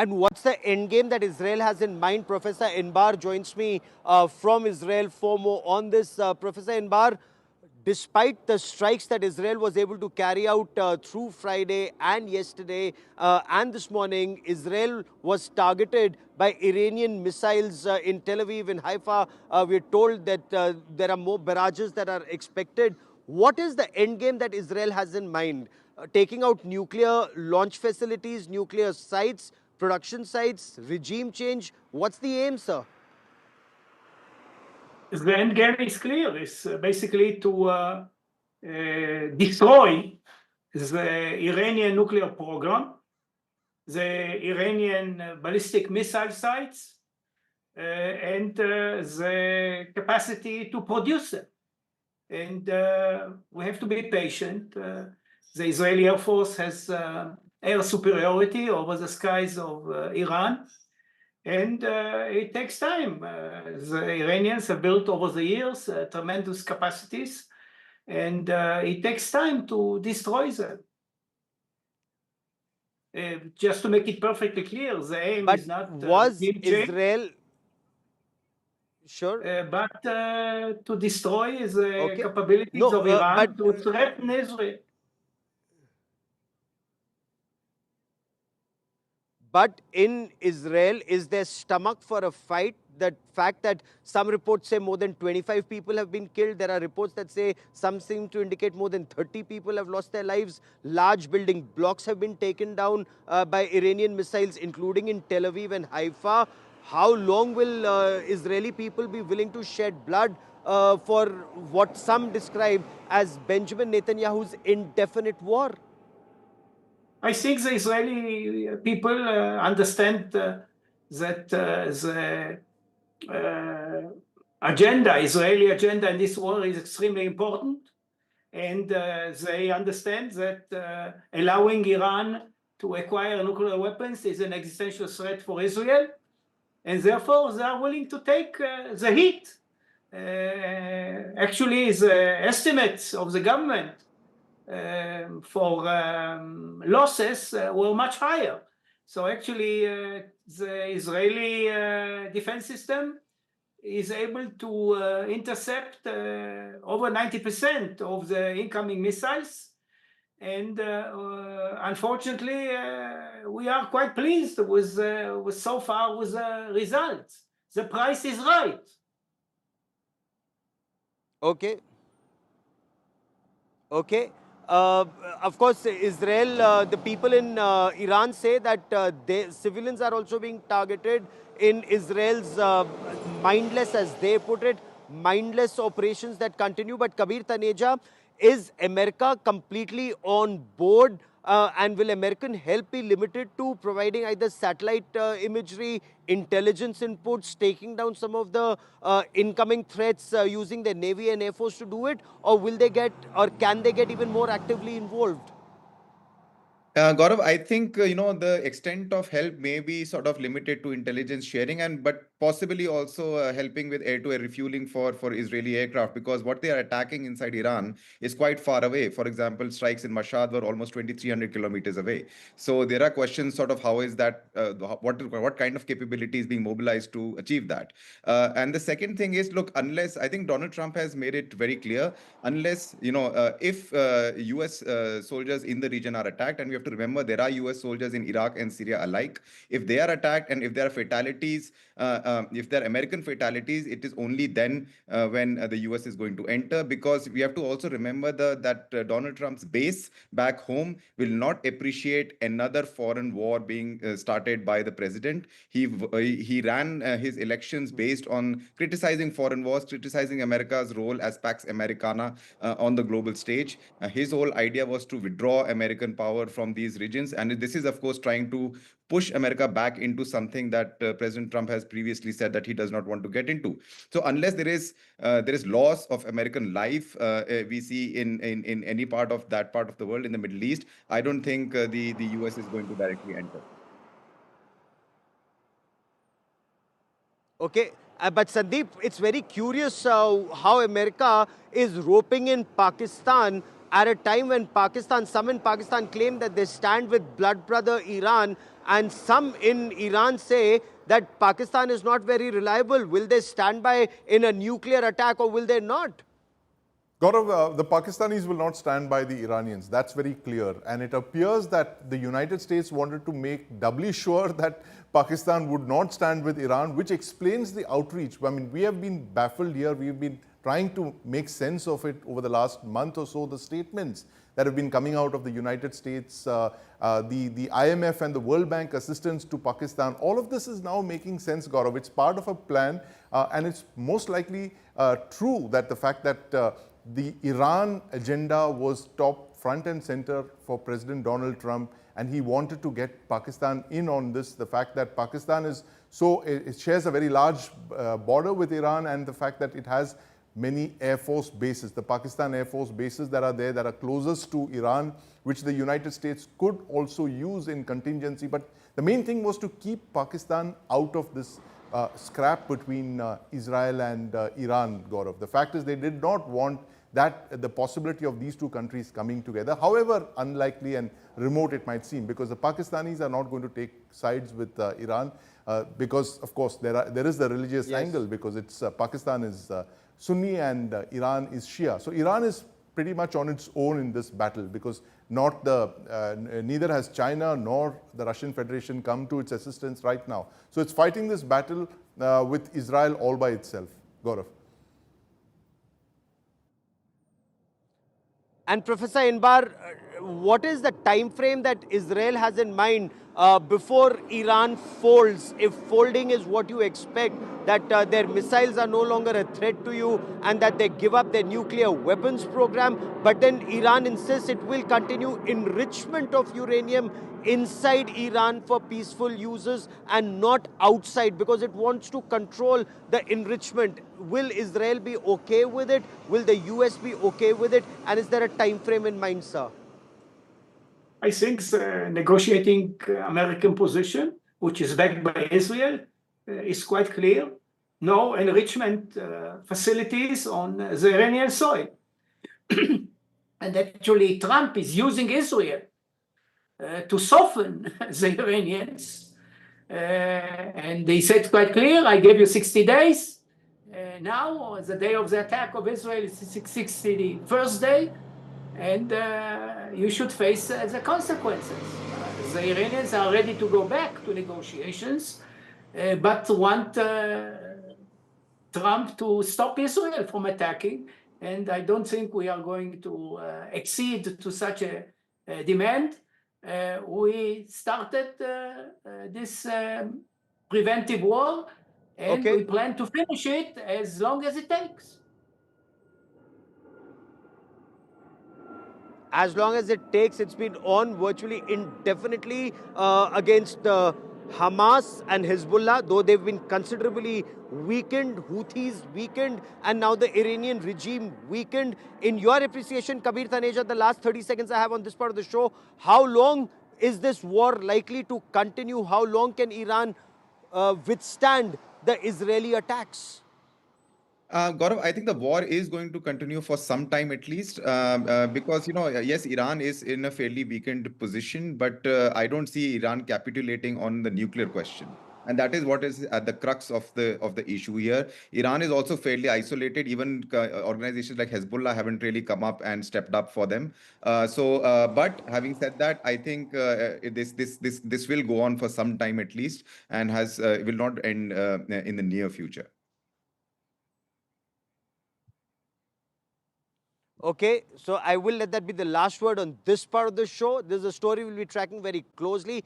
And what's the end game that Israel has in mind? Professor Inbar joins me from Israel for more on this. Professor Inbar, despite the strikes that Israel was able to carry out through Friday and yesterday and this morning, Israel was targeted by Iranian missiles in Tel Aviv and Haifa. We're told that there are more barrages that are expected. What is the end game that Israel has in mind? Taking out nuclear launch facilities, nuclear sites, production sites, regime change. What's the aim, sir? The end game is clear. It's basically to destroy the Iranian nuclear program, the Iranian ballistic missile sites, and the capacity to produce them. And we have to be patient. The Israeli Air Force has air superiority over the skies of Iran. And it takes time. The Iranians have built over the years tremendous capacities, and it takes time to destroy them. Just to make it perfectly clear, the aim But is not was regime change, Israel sure? but to destroy the Okay. capabilities No, of Iran but to threaten Israel. But in Israel, is there stomach for a fight? The fact that some reports say more than 25 people have been killed. There are reports that say some seem to indicate more than 30 people have lost their lives. Large building blocks have been taken down by Iranian missiles, including in Tel Aviv and Haifa. How long will Israeli people be willing to shed blood for what some describe as Benjamin Netanyahu's indefinite war? I think the Israeli people understand that the Israeli agenda in this war is extremely important. And they understand that allowing Iran to acquire nuclear weapons is an existential threat for Israel. And therefore, they are willing to take the heat. Actually, the estimates of the government for losses were much higher. So actually, the Israeli defense system is able to intercept over 90% of the incoming missiles. And unfortunately, we are quite pleased with so far with the results. The price is right. Okay. Okay. Of course, Israel, the people in Iran say that civilians are also being targeted in Israel's mindless, as they put it, mindless operations that continue. But Kabir Taneja, is America completely on board? And will American help be limited to providing either satellite imagery, intelligence inputs, taking down some of the incoming threats using their Navy and Air Force to do it? Or will they get, or can they get even more actively involved? Gaurav, I think the extent of help may be sort of limited to intelligence sharing, and but possibly also helping with air-to-air refueling for Israeli aircraft, because what they are attacking inside Iran is quite far away. For example, strikes in Mashhad were almost 2,300 kilometers away. So there are questions sort of how is that, what kind of capability is being mobilized to achieve that. And the second thing is, look, unless I think Donald Trump has made it very clear, unless if U.S. Soldiers in the region are attacked, and we have to remember there are US soldiers in Iraq and Syria alike. If they are attacked and if there are fatalities, if there are American fatalities, it is only then when the US is going to enter, because we have to also remember that Donald Trump's base back home will not appreciate another foreign war being started by the president. He ran his elections based on criticizing foreign wars, criticizing America's role as Pax Americana on the global stage. His whole idea was to withdraw American power from these regions. And this is, of course, trying to push America back into something that President Trump has previously said that he does not want to get into. So unless there is loss of American life, we see in any part of that part of the world, in the Middle East, I don't think the US is going to directly enter. Okay. But Sandeep, it's very curious how America is roping in Pakistan at a time when Pakistan, some in Pakistan claim that they stand with blood brother Iran, and some in Iran say that Pakistan is not very reliable. Will they stand by in a nuclear attack or will they not? Gaurav, the Pakistanis will not stand by the Iranians. That's very clear. And it appears that the United States wanted to make doubly sure that Pakistan would not stand with Iran, which explains the outreach. I mean, we have been baffled here. We've been trying to make sense of it over the last month or so. The statements that have been coming out of the United States, the IMF and the World Bank assistance to Pakistan, all of this is now making sense, Gaurav. It's part of a plan, and it's most likely true that the fact that the Iran agenda was top front and center for President Donald Trump, and he wanted to get Pakistan in on this. The fact that Pakistan is so, it shares a very large border with Iran, and the fact that it has many Air Force bases, the Pakistan Air Force bases that are there, that are closest to Iran, which the United States could also use in contingency. But the main thing was to keep Pakistan out of this scrap between Israel and Iran, Gaurav. The fact is they did not want that the possibility of these two countries coming together, however unlikely and remote it might seem, because the Pakistanis are not going to take sides with Iran, because of course there is the religious angle, because it's Pakistan is Sunni and Iran is Shia. So Iran is pretty much on its own in this battle, because neither has China nor the Russian Federation come to its assistance right now. So it's fighting this battle with Israel all by itself, Gaurav. And Professor Inbar, what is the time frame that Israel has in mind before Iran folds? If folding is what you expect, that their missiles are no longer a threat to you and that they give up their nuclear weapons program, but then Iran insists it will continue enrichment of uranium inside Iran for peaceful uses and not outside, because it wants to control the enrichment. Will Israel be okay with it? Will the US be okay with it? And is there a time frame in mind, sir? I think the negotiating American position, which is backed by Israel, is quite clear. No enrichment facilities on the Iranian soil. And actually, Trump is using Israel to soften the Iranians. And they said quite clear, I gave you 60 days. Now, the day of the attack of Israel is the 61st day, and you should face the consequences. The Iranians are ready to go back to negotiations, but want Trump to stop Israel from attacking. And I don't think we are going to accede to such a demand. We started this preventive war, and we plan to finish it as long as it takes. As long as it takes. It's been on virtually indefinitely against Hamas and Hezbollah, though they've been considerably weakened, Houthis weakened, and now the Iranian regime weakened. In your appreciation, Kabir Taneja, the last 30 seconds I have on this part of the show, how long is this war likely to continue? How long can Iran withstand the Israeli attacks? Gaurav, I think the war is going to continue for some time at least, because, yes, Iran is in a fairly weakened position, but I don't see Iran capitulating on the nuclear question. And that is what is at the crux of the issue here. Iran is also fairly isolated. Even organizations like Hezbollah haven't really come up and stepped up for them. But having said that, I think this will go on for some time at least, and will not end in the near future. Okay, so I will let that be the last word on this part of the show. This is a story we'll be tracking very closely.